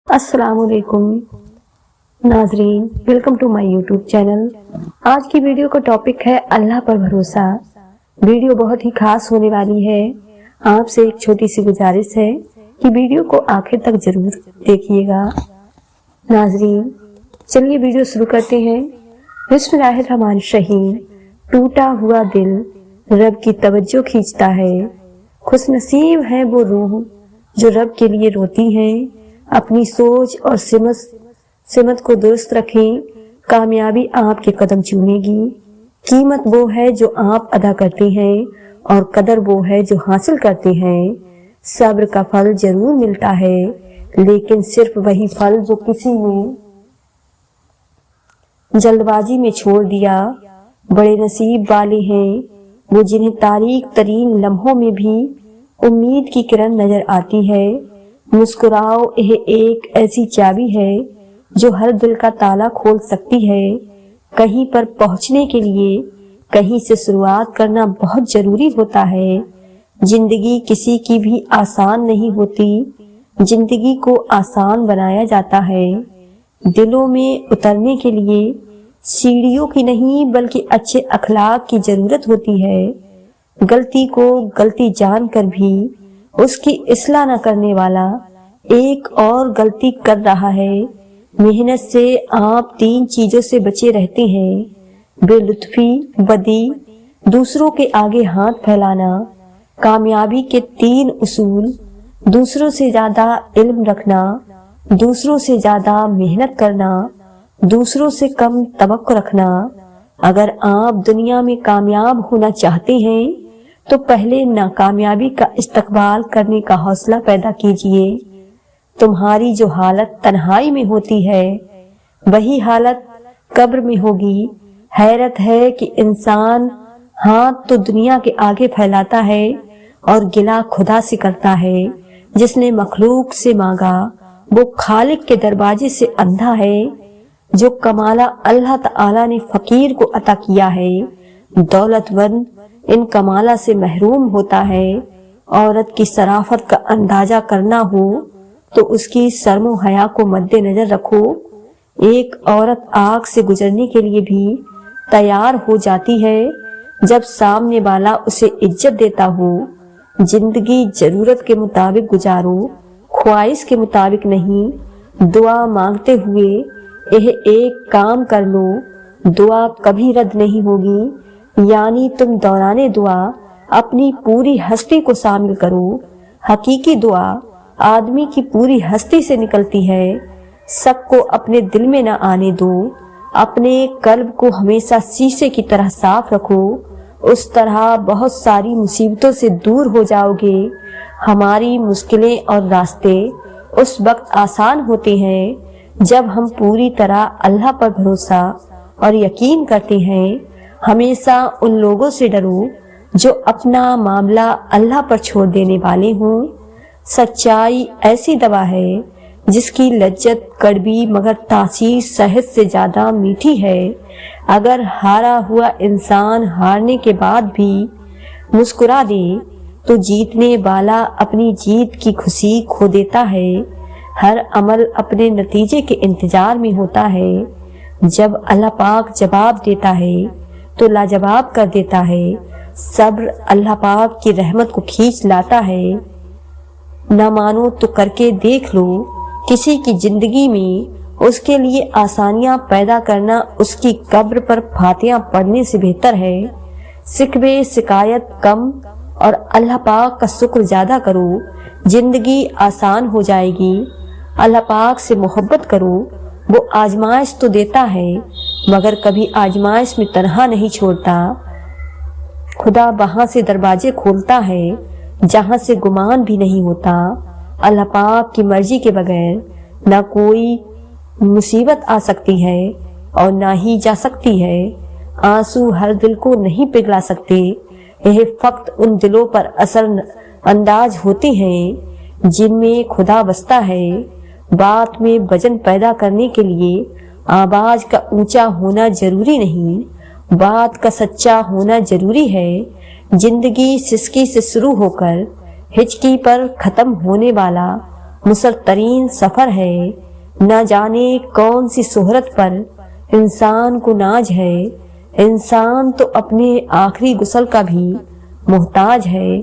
अस्सलाम वालेकुम नाजरीन, welcome to my YouTube channel. आज की वीडियो का टॉपिक है अल्लाह पर भरोसा। वीडियो बहुत ही खास होने वाली है। आपसे एक छोटी सी गुजारिश है कि वीडियो को आखिर तक जरूर देखिएगा। नाजरीन, चलिए वीडियो शुरू करते हैं। बिस्मिल्लाहिर्रहमानिर्रहीम। टूटा हुआ दिल रब की तवज्जो खींचता है। खुशनसीब है वो रूह जो रब के लिए रोती है। अपनी सोच और सिमत को दुरुस्त रखें, कामयाबी आपके कदम चूमेगी। कीमत वो है जो आप अदा करते हैं और कदर वो है जो हासिल करते हैं। सब्र का फल जरूर मिलता है, लेकिन सिर्फ वही फल जो किसी ने जल्दबाजी में छोड़ दिया। बड़े नसीब वाले हैं वो जिन्हें तारीक तरीन लम्हों में भी उम्मीद की किरण नजर आती है। मुस्कुराओ, यह एक ऐसी चाबी है जो हर दिल का ताला खोल सकती है। कहीं पर पहुंचने के लिए कहीं से शुरुआत करना बहुत जरूरी होता है। जिंदगी किसी की भी आसान नहीं होती, जिंदगी को आसान बनाया जाता है। दिलों में उतरने के लिए सीढ़ियों की नहीं बल्कि अच्छे अखलाक की जरूरत होती है। गलती को गलती जानकर भी उसकी इस्लाह न करने वाला एक और गलती कर रहा है। मेहनत से आप 3 चीजों से बचे रहते हैं: बेलुत्फी, बदी, दूसरों के आगे हाथ फैलाना। कामयाबी के 3 उसूल: दूसरों से ज्यादा इल्म रखना, दूसरों से ज्यादा मेहनत करना, दूसरों से कम तवक्को रखना। अगर आप दुनिया में कामयाब होना चाहते हैं तो पहले नाकामयाबी का इस्तकबाल करने का हौसला पैदा कीजिए। तुम्हारी जो हालत तन्हाई में होती है वही हालत कब्र में होगी। हैरत है कि इंसान हाथ तो दुनिया के आगे फैलाता है और गिला खुदा से करता है। जिसने मखलूक से मांगा वो खालिक के दरवाजे से अंधा है। जो कमाला अल्लाह ताला ने फकीर को अता किया है, दौलतमंद इन कमाला से महरूम होता है। औरत की शराफत का अंदाजा करना हो तो उसकी शर्मो हया को मद्देनजर रखो। एक औरत आग से गुजरने के लिए भी तैयार हो जाती है जब सामने वाला उसे इज्जत देता हो। जिंदगी जरूरत के मुताबिक गुजारो, ख्वाहिश के मुताबिक नहीं। दुआ मांगते हुए यह एक काम कर लो, दुआ कभी रद्द नहीं होगी। यानी तुम दौराने दुआ अपनी पूरी हस्ती को शामिल करो। हकीकी दुआ आदमी की पूरी हस्ती से निकलती है। शक को अपने दिल में न आने दो। अपने कल्ब को हमेशा शीशे की तरह साफ रखो। उस तरह बहुत सारी मुसीबतों से दूर हो जाओगे। हमारी मुश्किलें और रास्ते उस वक्त आसान होते हैं जब हम पूरी तरह अल्लाह पर भरोसा और यकीन करते हैं। हमेशा उन लोगों से डरो जो अपना मामला अल्लाह पर छोड़ देने वाले हों। सच्चाई ऐसी दवा है जिसकी लज्जत कड़वी मगर तासीर शहद से ज्यादा मीठी है। अगर हारा हुआ इंसान हारने के बाद भी मुस्कुरा दे तो जीतने वाला अपनी जीत की खुशी खो देता है। हर अमल अपने नतीजे के इंतजार में होता है। जब अल्लाह पाक जवाब देता है तो लाजवाब कर देता है। सब्र अल्लाह पाक की रहमत को खींच लाता है। न मानो तो करके देख लो। किसी की जिंदगी में उसके लिए आसानियां पैदा करना उसकी कब्र पर फातिहा पढ़ने से बेहतर है। शिकवे शिकायत कम और अल्लाह पाक का शुक्र ज्यादा करो। जिंदगी आसान हो जाएगी। अल्लाह पाक से मोहब्बत करो। वो आजमाइश तो देता है मगर कभी आजमाइश में तन्हा नहीं छोड़ता। खुदा वहां से दरवाजे खोलता है जहां से गुमान भी नहीं होता। अल्लाह पाक की मर्जी के बगैर ना कोई मुसीबत आ सकती है और ना ही जा सकती है। आंसू हर दिल को नहीं पिघला सकते। यह फक्त उन दिलों पर असर अंदाज होते हैं जिनमें खुदा बसता है। बात में वजन पैदा करने के लिए आवाज का ऊंचा होना जरूरी नहीं, बात का सच्चा होना जरूरी है। जिंदगी सिसकी से शुरू होकर हिचकी पर खत्म होने वाला मुसर तरीन सफर है। न जाने कौन सी शोहरत पर इंसान को नाज है। इंसान तो अपने आखिरी गुसल का भी मोहताज है।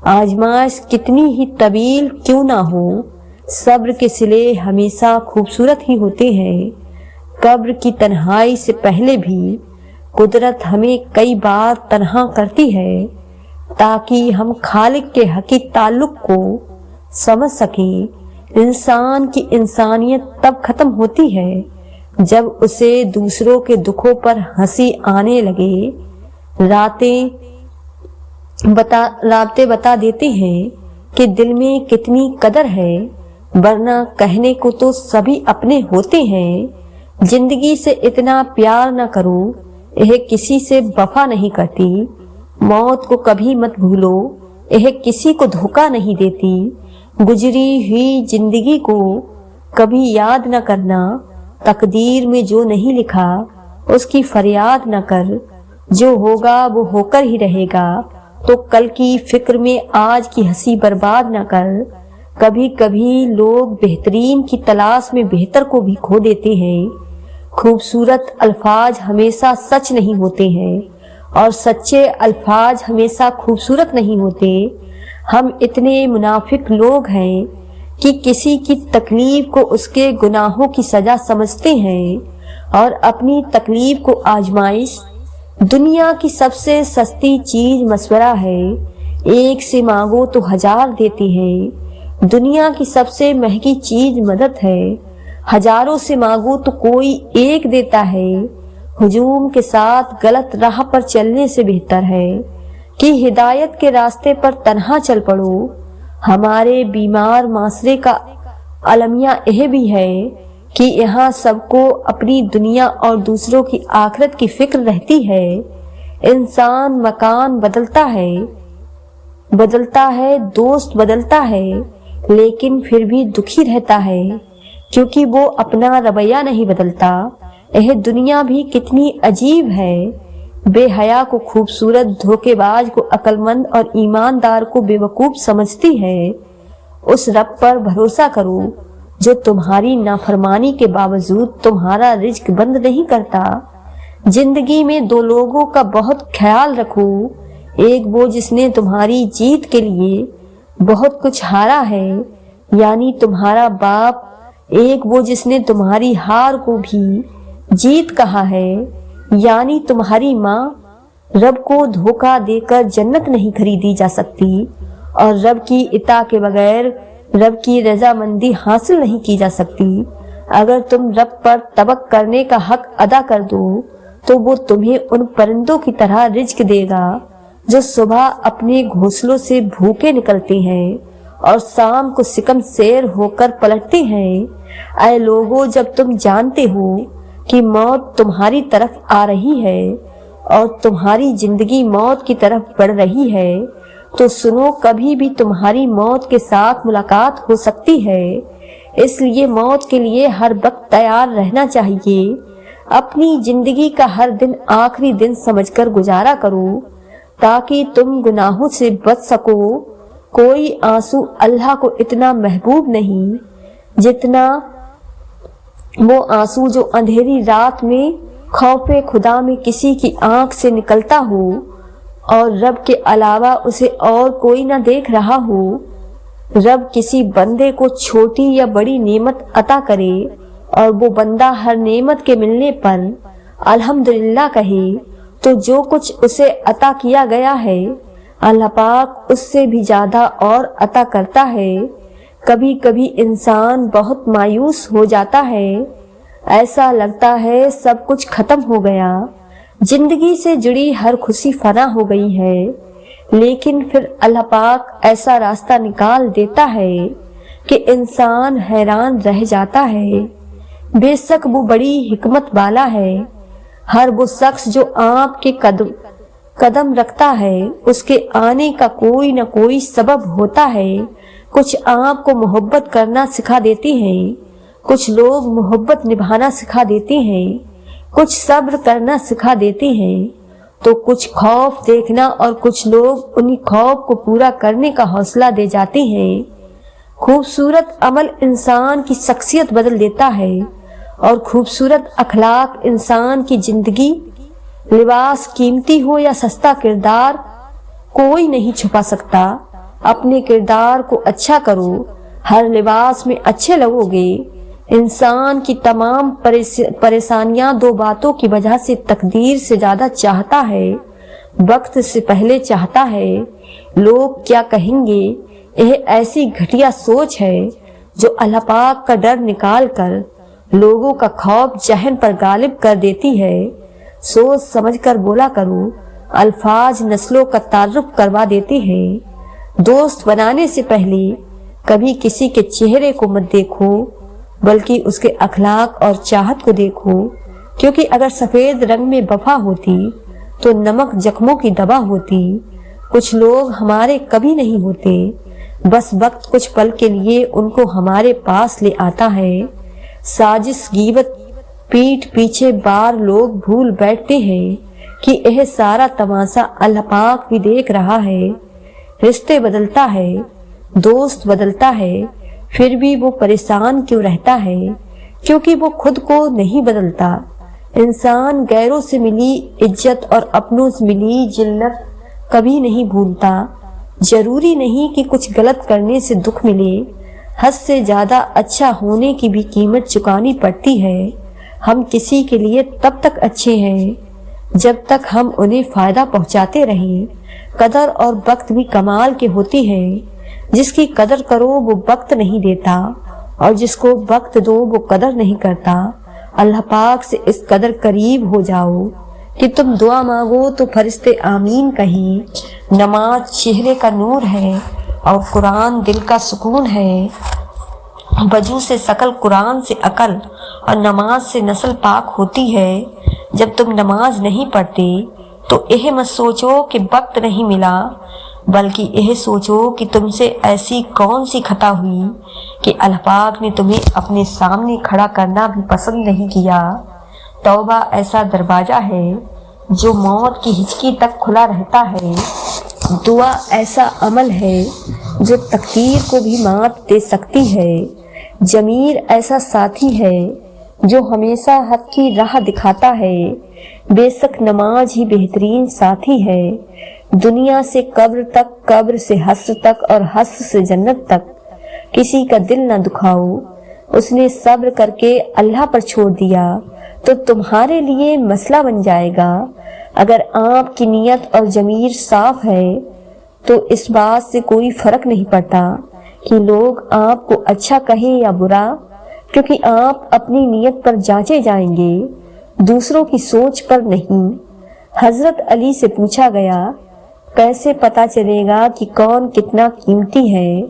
आजमाइश कितनी ही तवील क्यों ना हो, सब्र के सिले हमेशा खूबसूरत ही होते हैं। कब्र की तन्हाई से पहले भी कुदरत हमें कई बार तन्हा करती है, ताकि हम खालिक के हकीकी ताल्लुक को समझ सकें। इंसान की इंसानियत तब खत्म होती है जब उसे दूसरों के दुखों पर हंसी आने लगे। रातें बता देते हैं कि दिल में कितनी कदर है, वरना कहने को तो सभी अपने होते हैं। जिंदगी से इतना प्यार न करो, यह किसी से वफा नहीं करती। मौत को कभी मत भूलो, यह किसी को धोखा नहीं देती। गुजरी हुई जिंदगी को कभी याद न करना। तकदीर में जो नहीं लिखा उसकी फरियाद न कर, जो होगा वो होकर ही रहेगा। तो कल की फिक्र में आज की हंसी बर्बाद न कर। कभी कभी लोग बेहतरीन की तलाश में बेहतर को भी खो देते हैं। खूबसूरत अल्फाज हमेशा सच नहीं होते हैं और सच्चे अल्फाज हमेशा खूबसूरत नहीं होते। हम इतने मुनाफिक लोग हैं कि किसी की तकलीफ को उसके गुनाहों की सजा समझते हैं और अपनी तकलीफ को आजमाइश। दुनिया की सबसे सस्ती चीज मशवरा है, एक से मांगो तो 1000 देते हैं। दुनिया की सबसे महंगी चीज मदद है, हजारों से मांगो तो कोई एक देता है। हुजूम के साथ गलत राह पर चलने से बेहतर है कि हिदायत के रास्ते पर तन्हा चल पड़ो। हमारे बीमार माशरे का अलमिया यह भी है कि यहाँ सबको अपनी दुनिया और दूसरों की आखिरत की फिक्र रहती है। इंसान मकान बदलता है, दोस्त बदलता है, लेकिन फिर भी दुखी रहता है क्योंकि वो अपना रवैया नहीं बदलता। यह दुनिया भी कितनी अजीब है। बेहया को खूबसूरत, धोखेबाज को अक्लमंद और ईमानदार को बेवकूफ समझती है। उस रब पर भरोसा करो जो तुम्हारी नाफरमानी के बावजूद तुम्हारा रिज्क बंद नहीं करता। जिंदगी में 2 लोगों का बहुत ख्याल रखो, एक वो जिसने तुम्हारी जीत के लिए बहुत कुछ हारा है, यानी तुम्हारा बाप, एक वो जिसने तुम्हारी हार को भी जीत कहा है, यानी तुम्हारी माँ। रब को धोखा देकर जन्नत नहीं खरीदी जा सकती और रब की इता के बगैर रब की रजामंदी हासिल नहीं की जा सकती। अगर तुम रब पर तवक्कुल करने का हक अदा कर दो तो वो तुम्हें उन परिंदों की तरह रिज्क देगा जो सुबह अपने घोंसलों से भूखे निकलते हैं और शाम को सिकम सेर होकर पलटते हैं। ऐ लोगों, जब तुम जानते हो कि मौत तुम्हारी तरफ आ रही है और तुम्हारी जिंदगी मौत की तरफ बढ़ रही है, तो सुनो, कभी भी तुम्हारी मौत के साथ मुलाकात हो सकती है। इसलिए मौत के लिए हर वक्त तैयार रहना चाहिए। अपनी जिंदगी का हर दिन आखिरी दिन समझकर गुजारा करो ताकि तुम गुनाहों से बच सको। कोई आंसू अल्लाह को इतना महबूब नहीं जितना वो आंसू जो अंधेरी रात में खौफे खुदा में किसी की आंख से निकलता हो और रब के अलावा उसे और कोई ना देख रहा हो। रब किसी बंदे को छोटी या बड़ी नेमत अता करे और वो बंदा हर नेमत के मिलने पर अल्हम्दुलिल्लाह कहे, तो जो कुछ उसे अता किया गया है अल्लाह पाक उससे भी ज्यादा और अता करता है। कभी कभी इंसान बहुत मायूस हो जाता है, ऐसा लगता है सब कुछ खत्म हो गया, जिंदगी से जुड़ी हर खुशी फना हो गई है। लेकिन फिर अल्लाह पाक ऐसा रास्ता निकाल देता है कि इंसान हैरान रह जाता है। बेशक वो बड़ी हिकमत वाला है। हर वो शख्स जो आपके कदम रखता है उसके आने का कोई न कोई सबब होता है। कुछ आपको मोहब्बत करना सिखा देते हैं, कुछ लोग मोहब्बत निभाना सिखा देते हैं, कुछ सब्र करना सिखा देते हैं, तो कुछ खौफ देखना और कुछ लोग उन्हीं खौफ को पूरा करने का हौसला दे जाते हैं। खूबसूरत अमल इंसान की शख्सियत बदल देता है और खूबसूरत अखलाक इंसान की जिंदगी। लिबास कीमती हो या सस्ता, किरदार कोई नहीं छुपा सकता। अपने किरदार को अच्छा करो, हर लिबास में अच्छे लगोगे। इंसान की तमाम परेशानियां दो बातों की वजह से तकदीर से ज्यादा चाहता है, वक्त से पहले चाहता है। लोग क्या कहेंगे, यह ऐसी घटिया सोच है जो अल्लाह पाक का डर निकाल कर लोगों का खौफ जहन पर गालिब कर देती है। सोच समझकर बोला करो, अल्फाज नस्लों का तारुफ करवा देते हैं। दोस्त बनाने से पहले कभी किसी के चेहरे को मत देखो, बल्कि उसके अखलाक और चाहत को देखो, क्योंकि अगर सफेद रंग में वफा होती तो नमक जख्मों की दवा होती। कुछ लोग हमारे कभी नहीं होते, बस वक्त कुछ पल के लिए उनको हमारे पास ले आता है। साजिश गीबत पीठ पीछे बार लोग भूल बैठते हैं कि यह सारा तमाशा अल्लाह पाक भी देख रहा है। रिश्ते बदलता है, दोस्त बदलता है, फिर भी वो परेशान क्यों रहता है? क्योंकि वो खुद को नहीं बदलता। इंसान गैरों से मिली इज्जत और अपनों से मिली जिल्लत कभी नहीं भूलता। जरूरी नहीं कि कुछ गलत करने से दुख मिले, हद से ज्यादा अच्छा होने की भी कीमत चुकानी पड़ती है। हम किसी के लिए तब तक अच्छे हैं जब तक हम उन्हें फायदा पहुंचाते रहें। कदर और वक्त भी कमाल के होती हैं। जिसकी कदर करो वो वक्त नहीं देता, और जिसको वक्त दो वो कदर नहीं करता। अल्लाह पाक से इस कदर करीब हो जाओ कि तुम दुआ मांगो तो फरिश्ते आमीन कहें। नमाज चेहरे का नूर है और कुरान दिल का सुकून है। वजू से शकल, कुरान से अकल और नमाज से नस्ल पाक होती है। जब तुम नमाज नहीं पढ़ते तो यह मत सोचो कि वक्त नहीं मिला, बल्कि यह सोचो कि तुमसे ऐसी कौन सी खता हुई कि अल्लाह पाक ने तुम्हें अपने सामने खड़ा करना भी पसंद नहीं किया। तौबा ऐसा दरवाजा है जो मौत की हिचकी तक खुला रहता है। दुआ ऐसा अमल है जो तकदीर को भी मात दे सकती है। जमीर ऐसा साथी है जो हमेशा हक की राह दिखाता है। बेशक नमाज ही बेहतरीन साथी है। दुनिया से कब्र तक, कब्र से हश्र तक और हश्र से जन्नत तक किसी का दिल न दुखाओ। उसने सब्र करके अल्लाह पर छोड़ दिया तो तुम्हारे लिए मसला बन जाएगा। अगर आपकी नीयत और जमीर साफ है तो इस बात से कोई फर्क नहीं पड़ता कि लोग आपको अच्छा कहें या बुरा, क्योंकि आप अपनी नीयत पर जांचे जाएंगे, दूसरों की सोच पर नहीं। हजरत अली से पूछा गया, कैसे पता चलेगा कि कौन कितना कीमती है?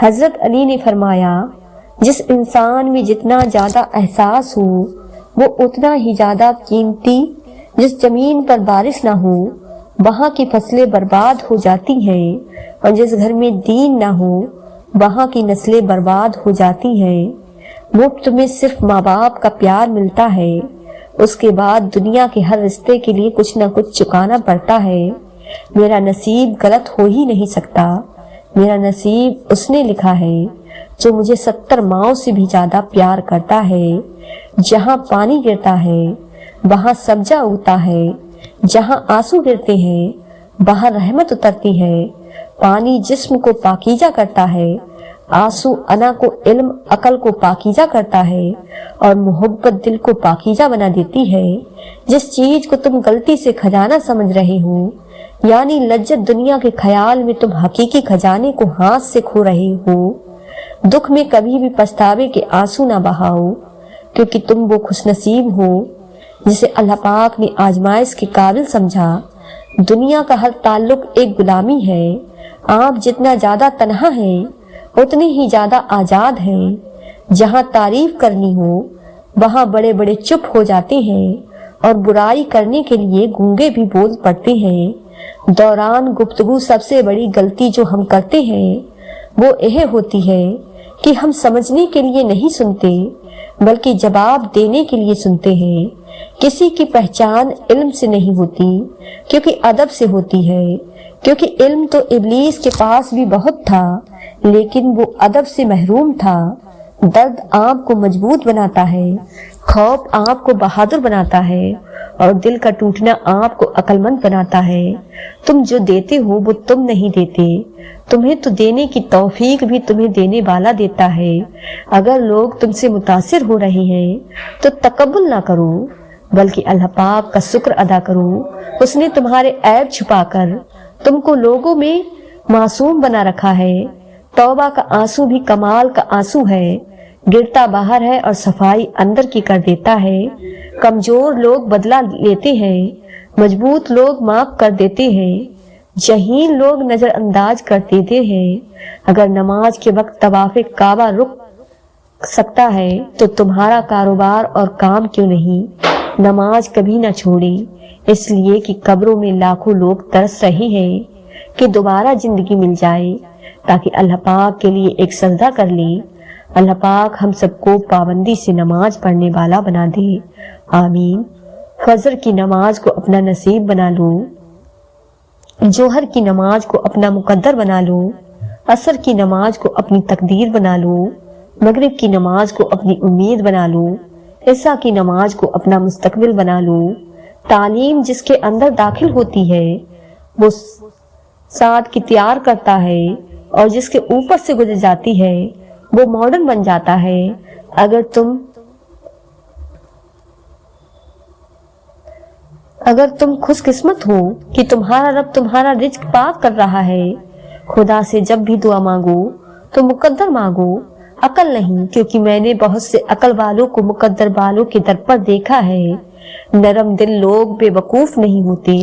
हजरत अली ने फरमाया, जिस इंसान में जितना ज्यादा एहसास हो वो उतना ही ज्यादा कीमती। जिस जमीन पर बारिश ना हो वहां की फसलें बर्बाद हो जाती हैं, और जिस घर में दीन ना हो वहां की नस्लें बर्बाद हो जाती हैं। मुफ्त में सिर्फ माँ बाप का प्यार मिलता है, उसके बाद दुनिया के हर रिश्ते के लिए कुछ न कुछ चुकाना पड़ता है। मेरा नसीब गलत हो ही नहीं सकता। मेरा नसीब उसने लिखा है जो मुझे 70 माओं से भी ज्यादा प्यार करता है। जहाँ पानी गिरता है वहाँ सब्जा उगता है, जहाँ आंसू गिरते हैं वहाँ रहमत उतरती है। पानी जिस्म को पाकीजा करता है, आंसू अना को इल्म, अकल को पाकीजा करता है, और मोहब्बत दिल को पाकीजा बना देती है। जिस चीज को तुम गलती से खजाना समझ रहे हो, यानी लज्जत दुनिया के ख्याल में तुम हकीकी खजाने को हाथ से खो रहे हो। दुख में कभी भी पछतावे के आंसू ना बहाओ, क्योंकि तुम वो खुशनसीब हो जिसे अल्लाह पाक ने आजमाइश के काबिल समझा। दुनिया का हर ताल्लुक एक गुलामी है। आप जितना ज्यादा तन्हा हैं उतने ही ज्यादा आजाद हैं। जहाँ तारीफ करनी हो वहाँ बड़े बड़े चुप हो जाते हैं, और बुराई करने के लिए गूंगे भी बोल पड़ते हैं। दौरान गुफ्तगू सबसे बड़ी गलती जो हम करते हैं वो यह होती है कि हम समझने के लिए नहीं सुनते, बल्कि जवाब देने के लिए सुनते हैं। किसी की पहचान इल्म से नहीं होती, क्योंकि अदब से होती है। क्योंकि इल्म तो इब्लीस के पास भी बहुत था, लेकिन वो अदब से महरूम था। दर्द आपको मजबूत बनाता है, खौफ आपको बहादुर बनाता है और दिल का टूटना आपको अक्लमंद बनाता है। तुम जो देते हो वो तुम नहीं देते, तुम्हें तो देने की तौफीक भी तुम्हें देने वाला देता है। अगर लोग तुमसे मुतासिर हो रहे हैं तो तकब्बुल ना करो, बल्कि अल्लाह पाक का शुक्र अदा करो। उसने तुम्हारे ऐब छुपाकर तुमको लोगों में मासूम बना रखा है। तौबा का आंसू भी कमाल का आंसू है, गिरता बाहर है और सफाई अंदर की कर देता है। कमजोर लोग बदला लेते हैं, मजबूत लोग माफ कर देते हैं, जहीन लोग नजरअंदाज कर देते हैं। अगर नमाज के वक्त तवाफ़े काबा रुक सकता है तो तुम्हारा कारोबार और काम क्यों नहीं। नमाज कभी ना छोड़ी, इसलिए कि कब्रों में लाखों लोग तरस रहे हैं कि दोबारा जिंदगी मिल जाए ताकि अल्लाह पाक के लिए एक सजदा कर ले। अल्लाह पाक हम सबको पाबंदी से नमाज पढ़ने वाला बना दे, आमीन। फजर की नमाज को अपना नसीब बना लो, जोहर की नमाज को अपना मुकद्दर बना लो, असर की नमाज को अपनी तकदीर बना लो, मगरिब की नमाज को अपनी उम्मीद बना लो, इशा की नमाज को अपना मुस्तकबिल बना लो। तालीम जिसके अंदर दाखिल होती है वो साथ की तैयार करता है और जिसके ऊपर से गुजर जाती है वो मॉडर्न बन जाता है। अगर तुम खुशकिस्मत हो कि तुम्हारा रब तुम्हारा रिज्क पाक कर रहा है। खुदा से जब भी दुआ मांगो तो मुकद्दर मांगो, अकल नहीं, क्योंकि मैंने बहुत से अकल वालों को मुकद्दर वालों के दर पर देखा है। नरम दिल लोग बेवकूफ नहीं होते,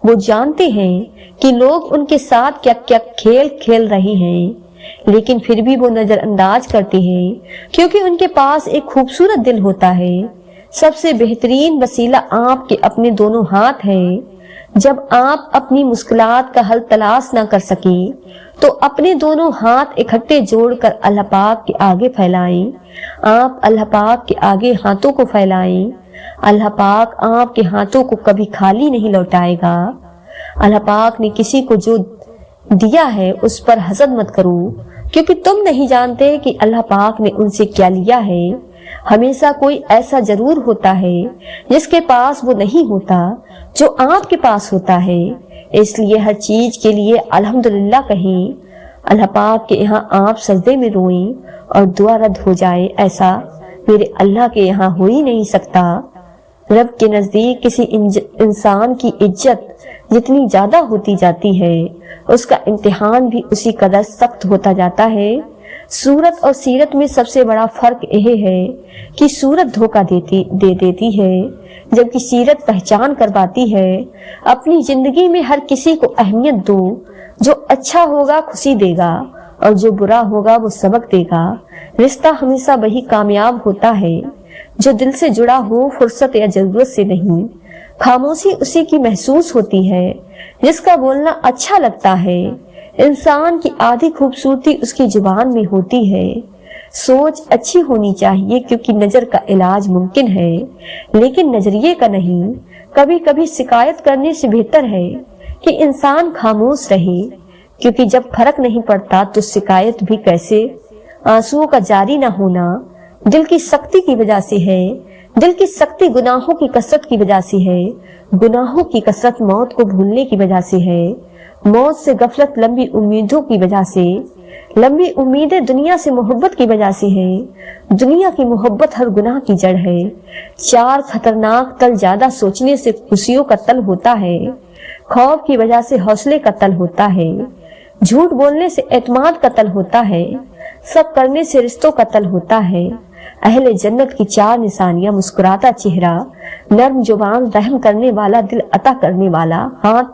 वो जानते हैं कि लोग उनके साथ क्या क्या खेल खेल रहे हैं, लेकिन फिर भी वो नजरअंदाज करते हैं क्योंकि उनके पास एक खूबसूरत दिल होता है। सबसे बेहतरीन वसीला आपके अपने दोनों हाथ है। जब आप अपनी मुश्किलात का हल तलाश ना कर सके तो अपने दोनों हाथ इकट्ठे जोड़कर अल्लाह पाक के आगे फैलाएं। आप अल्लाह पाक के आगे हाथों को फैलाएं। अल्लाह पाक आपके हाथों को कभी खाली नहीं लौटाएगा। अल्लाह पाक ने किसी को जो दिया है उस पर हसद मत करो, क्योंकि तुम नहीं जानते कि अल्लाह पाक ने उनसे क्या लिया है। हमेशा कोई ऐसा जरूर होता है जिसके पास वो नहीं होता जो आपके पास होता है। इसलिए हर चीज के लिए अल्हम्दुलिल्लाह कहें। अल्लाह पाक के यहाँ आप सजदे में रोएं और दुआ रद्द हो जाए, ऐसा मेरे अल्लाह के यहाँ हो ही नहीं सकता। रब के नजदीक किसी इंसान की इज्जत जितनी ज्यादा होती जाती है उसका इम्तिहान भी उसी कदर सख्त होता जाता है। सूरत और सीरत में सबसे बड़ा फर्क यह है कि सूरत धोखा दे देती है जबकि सीरत पहचान करवाती है। अपनी जिंदगी में हर किसी को अहमियत दो, जो अच्छा होगा खुशी देगा और जो बुरा होगा वो सबक देगा। रिश्ता हमेशा वही कामयाब होता है जो दिल से जुड़ा हो, फुर्सत या जरूरत से नहीं। खामोशी उसी की महसूस होती है जिसका बोलना अच्छा लगता है। इंसान की आधी खूबसूरती उसकी जुबान में होती है। सोच अच्छी होनी चाहिए क्योंकि नजर का इलाज मुमकिन है, लेकिन नजरिए का नहीं। कभी कभी शिकायत करने से बेहतर है कि इंसान खामोश रहे, क्योंकि जब फर्क नहीं पड़ता तो शिकायत भी कैसे। आंसुओं का जारी न होना दिल की सख्ती की वजह से है। दिल की सख्ती गुनाहों की कसरत की वजह से है। गुनाहों की कसरत मौत को भूलने की वजह से है। मौत से गफलत लंबी उम्मीदों की वजह से। लंबी उम्मीदें दुनिया से मोहब्बत की वजह से है। दुनिया की मोहब्बत हर गुनाह की जड़ है। चार खतरनाक तल ज्यादा सोचने से खुशियों का तल होता है। खौफ की वजह से हौसले का तल होता है। झूठ बोलने से एतमाद का तल होता है। सब करने से रिश्तों का तल होता है। अहले जन्नत की चार निशानियां: मुस्कुराता चेहरा, नर्म जुबान, रहम करने वाला दिल, अता करने वाला हाथ।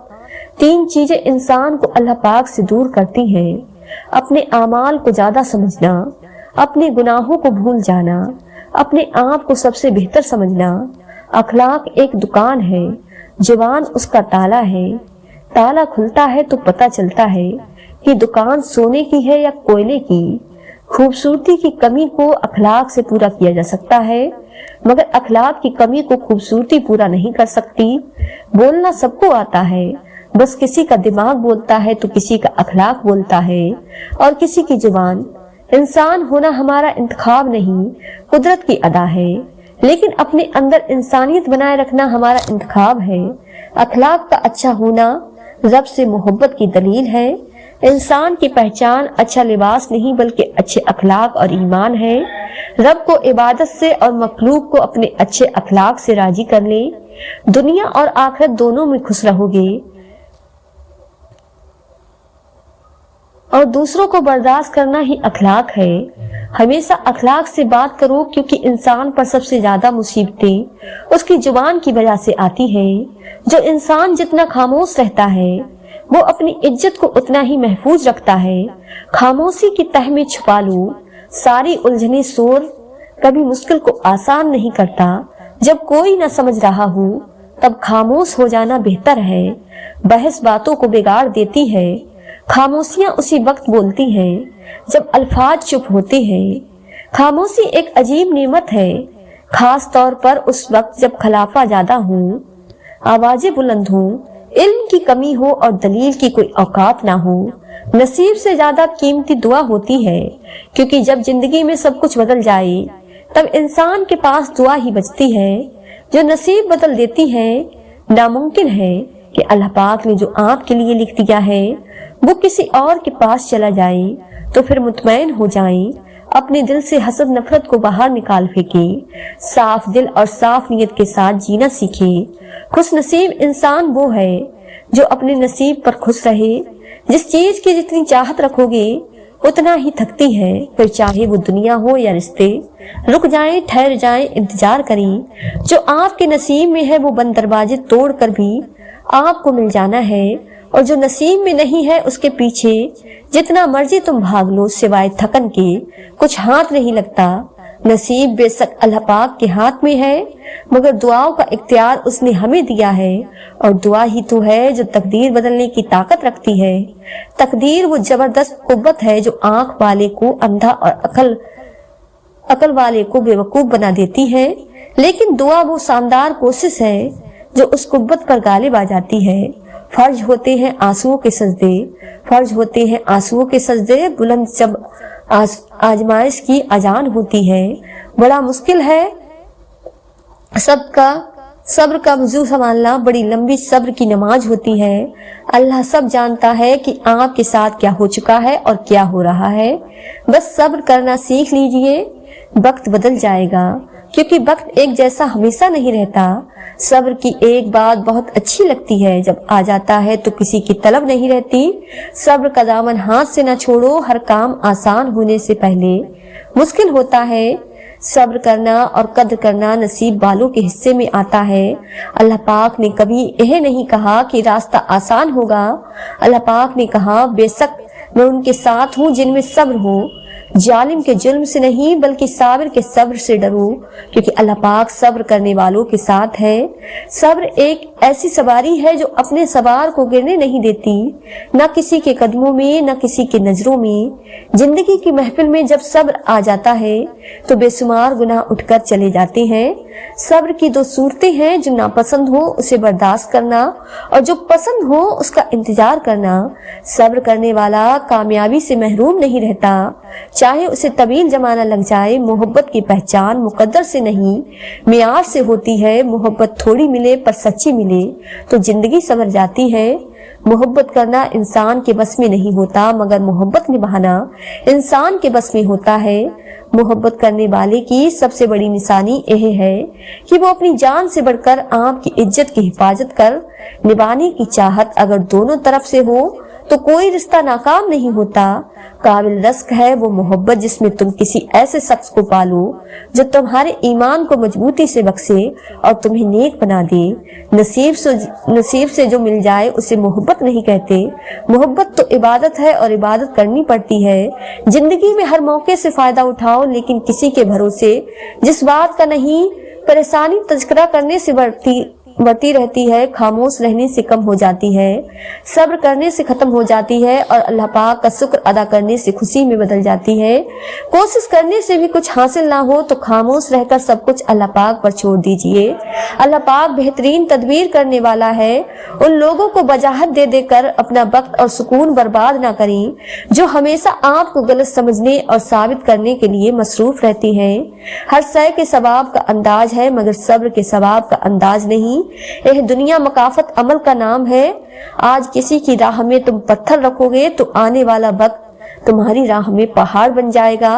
तीन चीजें इंसान को अल्लाह पाक से दूर करती हैं: अपने आमाल को ज्यादा समझना, अपने गुनाहों को भूल जाना, अपने आप को सबसे बेहतर समझना। अखलाक एक दुकान है, जुबान उसका ताला है। ताला खुलता है तो पता चलता है कि दुकान सोने की है या कोयले की। खूबसूरती की कमी को अखलाक से पूरा किया जा सकता है, मगर अखलाक की कमी को खूबसूरती पूरा नहीं कर सकती। बोलना सबको आता है, बस किसी का दिमाग बोलता है तो किसी का अखलाक बोलता है और किसी की जुबान। इंसान होना हमारा इंतखाब नहीं, कुदरत की अदा है, लेकिन अपने अंदर इंसानियत बनाए रखना हमारा इंतखाब है। अखलाक का अच्छा होना रब से मोहब्बत की दलील है। इंसान की पहचान अच्छा लिबास नहीं बल्कि अच्छे अखलाक और ईमान है। रब को इबादत से और मखलूक को अपने अच्छे अखलाक से राजी कर ले, दुनिया और आखिरत दोनों में खुश रहोगे। और दूसरों को बर्दाश्त करना ही अखलाक है। हमेशा अखलाक से बात करो, क्योंकि इंसान पर सबसे ज्यादा मुसीबतें उसकी जुबान की वजह से आती है। जो इंसान जितना खामोश रहता है वो अपनी इज्जत को उतना ही महफूज रखता है। खामोशी की तह में छुपा लो सारी उलझने। शोर कभी मुश्किल को आसान नहीं करता। जब कोई न समझ रहा हो तब खामोश हो जाना बेहतर है। बहस बातों को बिगाड़ देती है। खामोशियां उसी वक्त बोलती हैं जब अल्फाज चुप होते हैं। खामोशी एक अजीब नेमत है, खास तौर पर उस वक्त जब खलाफा ज्यादा हो, आवाजें बुलंद हो, इल्म की कमी हो और दलील की कोई औकात ना हो। नसीब से ज्यादा कीमती दुआ होती है, क्योंकि जब जिंदगी में सब कुछ बदल जाए तब इंसान के पास दुआ ही बचती है जो नसीब बदल देती है। नामुमकिन है कि अल्लाह पाक ने जो आपके लिए लिख दिया है वो किसी और के पास चला जाए, तो फिर मुतमईन हो जाएं, अपने दिल से हसद नफरत को बाहर निकाल फेंके, साफ दिल और साफ नीयत के साथ जीना सीखे। खुश नसीब इंसान वो है जो अपने नसीब पर खुश रहे। जिस चीज की जितनी चाहत रखोगे उतना ही थकती है, फिर चाहे वो दुनिया हो या रिश्ते। रुक जाएं, ठहर जाएं, इंतजार करें। जो आपके नसीब में है वो बंद दरवाजे तोड़ कर भी आपको मिल जाना है, और जो नसीब में नहीं है उसके पीछे जितना मर्जी तुम भाग लो, सिवाय थकन के कुछ हाथ नहीं लगता। नसीब बेशक अल्लाह पाक के हाथ में है, मगर दुआओं का इख्तियार उसने हमें दिया है, और दुआ ही तो है जो तकदीर बदलने की ताकत रखती है। तकदीर वो जबरदस्त कुव्वत है जो आंख वाले को अंधा और अकल वाले को बेवकूफ बना देती है, लेकिन दुआ वो शानदार कोशिश है जो उस कुव्वत पर गालिब आ जाती है। फर्ज होते हैं आंसुओं के सजदे, फर्ज होते हैं आंसुओं के सजदे, बुलंद जब आजमाइश की अजान होती है। बड़ा मुश्किल है सबका सब्र का वजू संभालना, बड़ी लंबी सब्र की नमाज होती है। अल्लाह सब जानता है कि आपके साथ क्या हो चुका है और क्या हो रहा है। बस सब्र करना सीख लीजिए, वक्त बदल जाएगा, क्योंकि वक्त एक जैसा हमेशा नहीं रहता। सब्र की एक बात बहुत अच्छी लगती है, जब आ जाता है तो किसी की तलब नहीं रहती। सब्र का दामन हाथ से न छोड़ो, हर काम आसान होने से पहले मुश्किल होता है। सब्र करना और कद्र करना नसीब वालों के हिस्से में आता है। अल्लाह पाक ने कभी यह नहीं कहा कि रास्ता आसान होगा। अल्लाह पाक ने कहा, बेशक मैं उनके साथ हूँ जिनमें सब्र हो। जालिम के जुल्म से नहीं बल्कि साबिर के सब्र से डरो, क्योंकि अल्लाह पाक सब्र करने वालों के साथ है। सब्र एक ऐसी सवारी है जो अपने सवार को गिरने नहीं देती, न किसी के कदमों में न किसी के नजरों में। जिंदगी की महफिल में जब सब्र आ जाता है तो बेशुमार गुनाह उठकर चले जाते हैं। सब्र की दो सूरतें हैं, जो नापसंद हो उसे बर्दाश्त करना और जो पसंद हो उसका इंतजार करना। सब्र करने वाला कामयाबी से महरूम नहीं रहता, चाहे उसे तवील जमाना लग जाए। मोहब्बत की पहचान मुकद्दर से नहीं मियार से होती है। मोहब्बत थोड़ी मिले पर सच्ची मिले तो जिंदगी संवर जाती है। मोहब्बत करना इंसान के बस में नहीं होता, मगर मोहब्बत निभाना इंसान के बस में होता है। मोहब्बत करने वाले की सबसे बड़ी निशानी यह है कि वो अपनी जान से बढ़कर आपकी इज्जत की हिफाजत कर निभाने की चाहत अगर दोनों तरफ से हो तो कोई रिश्ता नाकाम नहीं होता। काबिल रस्क है वो मोहब्बत जिसमें तुम किसी ऐसे शख्स को पालो जो तुम्हारे ईमान को मजबूती से बख्शे और तुम्हें नेक बना दे। नसीब से जो मिल जाए उसे मोहब्बत नहीं कहते। मोहब्बत तो इबादत है और इबादत करनी पड़ती है। जिंदगी में हर मौके से फायदा उठाओ, लेकिन किसी के भरोसे जिस बात का नहीं परेशानी तज़किरा करने से बढ़ती रहती है, खामोश रहने से कम हो जाती है, सब्र करने से खत्म हो जाती है और अल्लाह पाक का शुक्र अदा करने से खुशी में बदल जाती है। कोशिश करने से भी कुछ हासिल ना हो तो खामोश रहकर सब कुछ अल्लाह पाक पर छोड़ दीजिए। अल्लाह पाक बेहतरीन तदबीर करने वाला है। उन लोगों को वजाहत दे देकर अपना वक्त और सुकून बर्बाद ना करें जो हमेशा आपको गलत समझने और साबित करने के लिए मसरूफ रहती हैं। हर सय के सवाब का अंदाज है मगर सब्र के सवाब का अंदाज नहीं। यह दुनिया मकाफत अमल का नाम है। आज किसी की राह में तुम पत्थर रखोगे तो आने वाला वक्त तुम्हारी राह में पहाड़ बन जाएगा।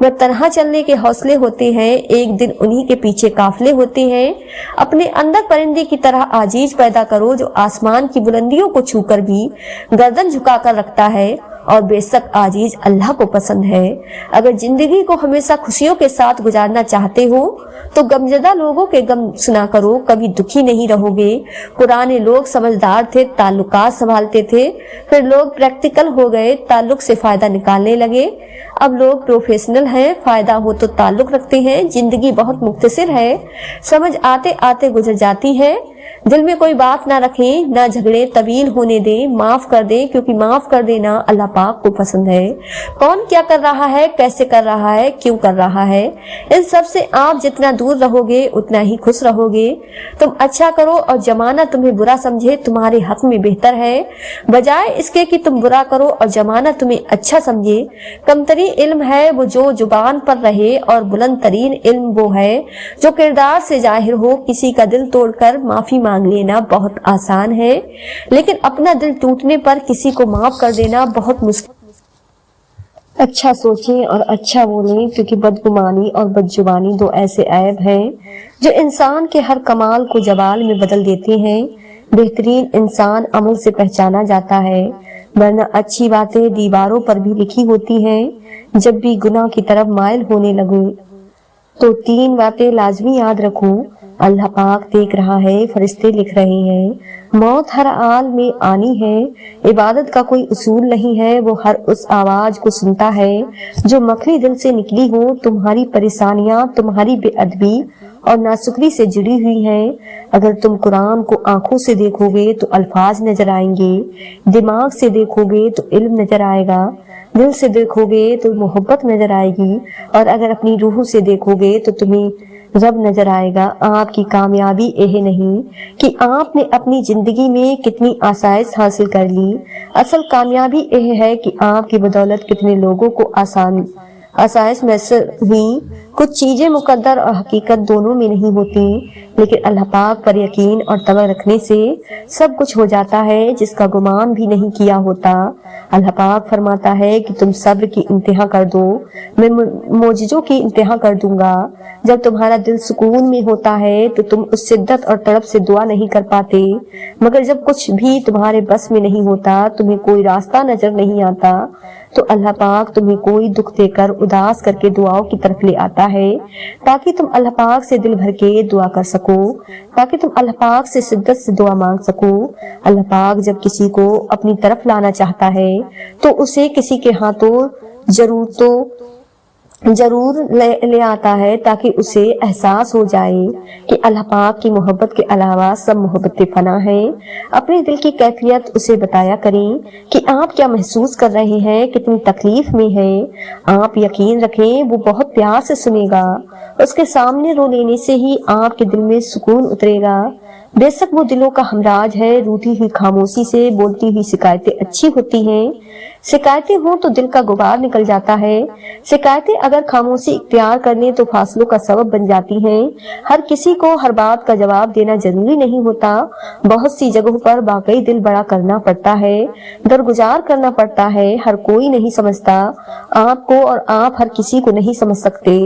न तन्हा चलने के हौसले होते हैं, एक दिन उन्हीं के पीछे काफले होते हैं। अपने अंदर परिंदे की तरह आजीज पैदा करो जो आसमान की बुलंदियों को छूकर भी गर्दन झुकाकर रखता है और बेशक आजीज अल्लाह को पसंद है। अगर जिंदगी को हमेशा खुशियों के साथ गुजारना चाहते हो तो गमजदा लोगों के गम सुना करो, कभी दुखी नहीं रहोगे। पुराने लोग समझदार थे, ताल्लुकात संभालते थे, फिर लोग प्रैक्टिकल हो गए, ताल्लुक से फायदा निकालने लगे। अब लोग प्रोफेशनल हैं, फायदा हो तो ताल्लुक रखते हैं। जिंदगी बहुत मुख्तसर है, समझ आते आते गुजर जाती है। दिल में कोई बात ना रखें, ना झगड़े तवील होने दें, माफ कर दें क्योंकि माफ कर देना अल्लाह पाक को पसंद है। कौन क्या कर रहा है, कैसे कर रहा है, क्यों कर रहा है, इन सब से आप जितना दूर रहोगे उतना ही खुश रहोगे। तुम अच्छा करो और जमाना तुम्हें बुरा समझे तुम्हारे हक में बेहतर है, बजाय इसके कि तुम बुरा करो और जमाना तुम्हें अच्छा समझे। कमतरी इल्म है वो जो जुबान पर रहे और बुलंद तरीन इल्म वो है जो किरदार से जाहिर हो। किसी का दिल तोड़कर माफी मांग लेना बहुत आसान है, लेकिन अपना दिल टूटने पर किसी को माफ कर देना बहुत मुश्किल। अच्छा सोचें और अच्छा बोलें क्योंकि बदगुमानी और बदजुबानी दो ऐसे ऐब हैं जो इंसान के हर कमाल को जवाल में बदल देते हैं। बेहतरीन इंसान अमल से पहचाना जाता है, वरना अच्छी बातें दीवारों पर भी लिखी होती हैं। जब भी गुनाह की तरफ माइल होने लगो तो 3 बातें लाजमी याद रखो। अल्लाह पाक देख रहा है, फरिश्ते लिख रहे हैं, मौत हर हाल में आनी है, इबादत का कोई उसूल नहीं है, वो हर उस आवाज को सुनता है जो मखली दिल से निकली हो। तुम्हारी परेशानियां तुम्हारी बेअदबी और नाशुक्री से जुड़ी हुई हैं। अगर तुम कुरान को आंखों से देखोगे तो अल्फाज नजर आएंगे, दिमाग से देखोगे तो इल्म नजर आएगा, दिल से देखोगे तो मोहब्बत नजर आएगी और अगर अपनी रूह से देखोगे तो तुम्हें रब नजर आएगा। आपकी कामयाबी यह नहीं कि आपने अपनी जिंदगी में कितनी आसाइश हासिल कर ली, असल कामयाबी यह है कि आपकी बदौलत कितने लोगों को आसाइश मैसर हुई। कुछ चीजें मुकद्दर और हकीकत दोनों में नहीं होती, लेकिन अल्लाह पाक पर यकीन और तवक्कुल रखने से सब कुछ हो जाता है जिसका गुमान भी नहीं किया होता। अल्लाह पाक फरमाता है कि तुम सब्र की इंतहा कर दो, मैं मोजिजों की इंतहा कर दूंगा। जब तुम्हारा दिल सुकून में होता है तो तुम उस शिद्दत और तड़प से दुआ नहीं कर पाते, मगर जब कुछ भी तुम्हारे बस में नहीं होता, तुम्हें कोई रास्ता नजर नहीं आता, तो अल्लाह पाक तुम्हें कोई दुख देकर उदास करके दुआओं की तरफ ले आता है ताकि तुम अल्लाह पाक से दिल भर के दुआ कर सको, ताकि तुम अल्लाह पाक से शिद्दत से दुआ मांग सको। अल्लाह पाक जब किसी को अपनी तरफ लाना चाहता है तो उसे किसी के हाथों जरूर ले आता है ताकि उसे एहसास हो जाए कि अल्लाह पाक की मोहब्बत के अलावा सब मोहब्बतें फना है। अपने दिल की कैफियत उसे बताया करें कि आप क्या महसूस कर रहे हैं, कितनी तकलीफ में हैं। आप यकीन रखें वो बहुत प्यार से सुनेगा। उसके सामने रो लेने से ही आपके दिल में सुकून उतरेगा। बेशक वो दिलों का हमराज है। रूठी हुई खामोशी से बोलती हुई शिकायतें अच्छी होती हैं। शिकायतें हो तो दिल का गुबार निकल जाता है। शिकायतें अगर खामोशी इख्तियार कर लें तो फासलों का सबब बन जाती हैं। हर किसी को हर बात का जवाब देना जरूरी नहीं होता। बहुत सी जगहों पर वाकई दिल बड़ा करना पड़ता है, दरगुजार करना पड़ता है। हर कोई नहीं समझता आपको और आप हर किसी को नहीं समझ सकते।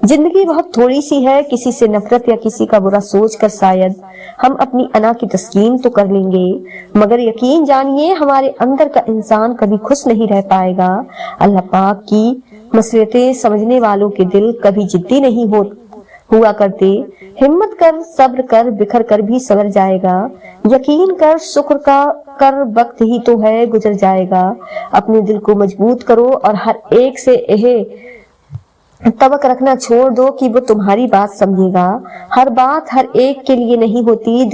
जिंदगी बहुत थोड़ी सी है, किसी से नफरत या किसी का बुरा सोच कर शायद हम अपनी अना की तस्कीन तो कर लेंगे, मगर यकीन जानिए हमारे अंदर का इंसान कभी खुश नहीं रह पाएगा। अल्लाह पाक की मसलहतें समझने वालों के दिल कभी जिद्दी नहीं हुआ करते। हिम्मत कर, सब्र कर, बिखर कर भी सवर जाएगा। यकीन कर, शुक्र का कर, वक्त ही तो है गुजर जाएगा। अपने दिल को मजबूत करो और हर एक से तवक रखना छोड़ दो कि वो तुम्हारी बात समझेगा। हर बात हर एक के लिए नहीं होती।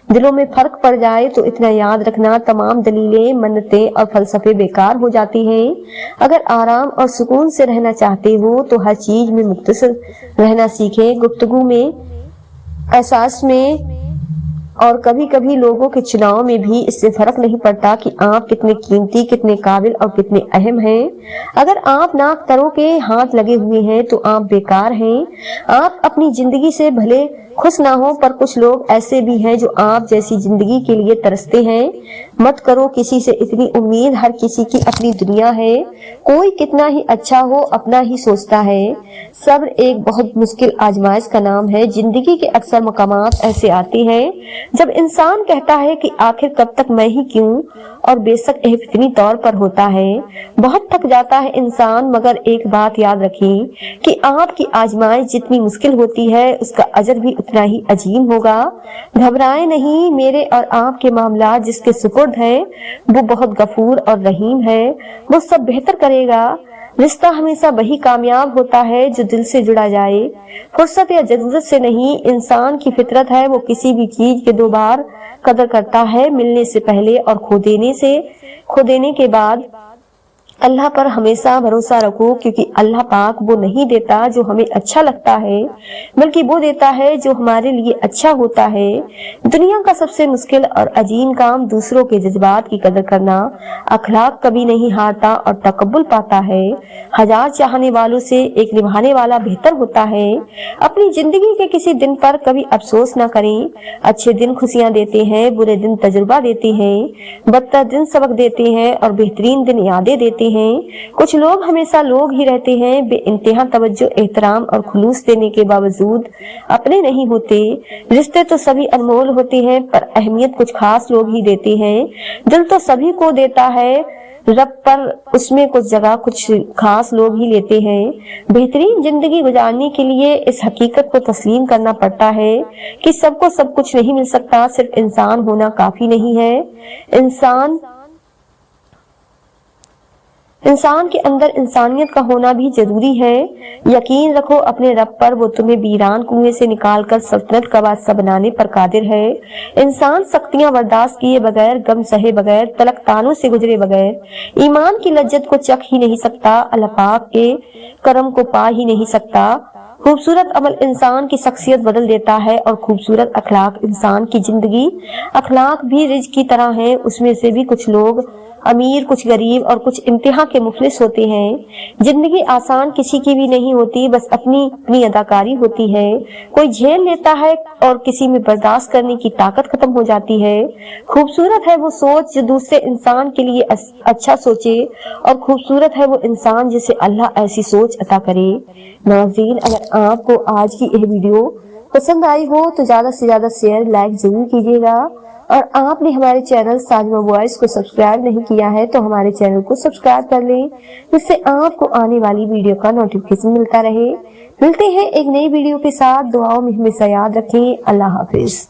दिलों में फर्क पड़ जाए तो इतना याद रखना, तमाम दलीलें, मन्नतें और फलसफे बेकार हो जाती हैं। अगर आराम और सुकून से रहना चाहते हो तो हर चीज में मुख्तसर रहना सीखे, गुफ्तगू में, एहसास में और कभी कभी लोगों के चुनाव में भी। इससे फर्क नहीं पड़ता कि आप कितने कीमती, कितने काबिल और कितने अहम हैं। अगर आप नाक तरों के हाथ लगे हुए हैं तो आप बेकार हैं। आप अपनी जिंदगी से भले खुश ना हो, पर कुछ लोग ऐसे भी हैं जो आप जैसी जिंदगी के लिए तरसते हैं। मत करो किसी से इतनी उम्मीद, हर किसी की अपनी दुनिया है। कोई कितना ही अच्छा हो अपना ही सोचता है। सब्र एक बहुत मुश्किल आजमाइश का नाम है। जिंदगी के अक्सर मकामात ऐसे आते हैं जब इंसान कहता है कि आखिर कब तक मैं ही क्यों, और बेशक यह फितरी तौर पर होता है। बहुत थक जाता है इंसान, मगर एक बात याद रखें कि आपकी आजमाइश जितनी मुश्किल होती है उसका अजर भी उतना ही अजीम होगा। घबराए नहीं, मेरे और आपके मामला जिसके सुपुर्द है वो बहुत गफूर और रहीम है। वो सब बेहतर करेगा। रिश्ता हमेशा वही कामयाब होता है जो दिल से जुड़ा जाए, फुर्सत या जरूरत से नहीं। इंसान की फितरत है, वो किसी भी चीज के 2 बार कदर करता है, मिलने से पहले और खो देने के बाद। अल्लाह पर हमेशा भरोसा रखो, क्योंकि अल्लाह पाक वो नहीं देता जो हमें अच्छा लगता है, बल्कि वो देता है जो हमारे लिए अच्छा होता है। दुनिया का सबसे मुश्किल और अजीम काम दूसरों के जज्बात की कदर करना। अखलाक कभी नहीं हारता और तकब्बुल पाता है। 1000 चाहने वालों से एक निभाने वाला बेहतर होता है। अपनी जिंदगी के किसी दिन पर कभी अफसोस न करें। अच्छे दिन खुशियां देते हैं, बुरे दिन तजुर्बा देते हैं, बदतर दिन सबक देते हैं और बेहतरीन दिन यादें देते हैं। कुछ लोग हमेशा लोग ही रहते हैं, बेइंतहा तवज्जो, एहतराम और खुलूस देने के बावजूद अपने नहीं होते। रिश्ते तो सभी अनमोल होते हैं, पर अहमियत कुछ खास लोग ही देते हैं। दिल तो सभी को देता है रब, पर उसमें कुछ जगह कुछ खास लोग ही लेते हैं। बेहतरीन जिंदगी गुजारने के लिए इस हकीकत को तस्लीम करना पड़ता है कि सबको सब कुछ नहीं मिल सकता। सिर्फ इंसान होना काफी नहीं है। इंसान के अंदर इंसानियत का होना भी जरूरी है। यकीन रखो अपने रब पर, वो तुम्हें वीरान कुएं से निकालकर सल्तनत का बादशाह बनाने पर कादिर है। इंसान सख्तियां बर्दाश्त किए बगैर, गम सहे बगैर, तलक तानों से गुजरे बगैर ईमान की लज्जत को चख ही नहीं सकता, अल्लाह पाक के करम को पा ही नहीं सकता। खूबसूरत अमल इंसान की शख्सियत बदल देता है और खूबसूरत अखलाक इंसान की जिंदगी। अखलाक भी रिज़्क़ की तरह है, उसमें से भी कुछ लोग अमीर, कुछ गरीब और कुछ इंतहा के मुफलिस होते हैं। जिंदगी आसान किसी की भी नहीं होती, बस अपनी अपनी अदाकारी होती है। कोई झेल लेता है और किसी में बर्दाश्त करने की ताकत खत्म हो जाती है। खूबसूरत है वो सोच जो दूसरे इंसान के लिए अच्छा सोचे, और खूबसूरत है वो इंसान जिसे अल्लाह ऐसी सोच अता करे। नाज़रीन, अगर आपको आज की यह वीडियो पसंद आई हो तो ज्यादा से ज्यादा शेयर, लाइक जरूर कीजिएगा। और आपने हमारे चैनल साजिमा वॉइस को सब्सक्राइब नहीं किया है तो हमारे चैनल को सब्सक्राइब कर लें, जिससे आपको आने वाली वीडियो का नोटिफिकेशन मिलता रहे। मिलते हैं एक नई वीडियो के साथ। दुआओं में हमेशा याद रखें। अल्लाह हाफिज।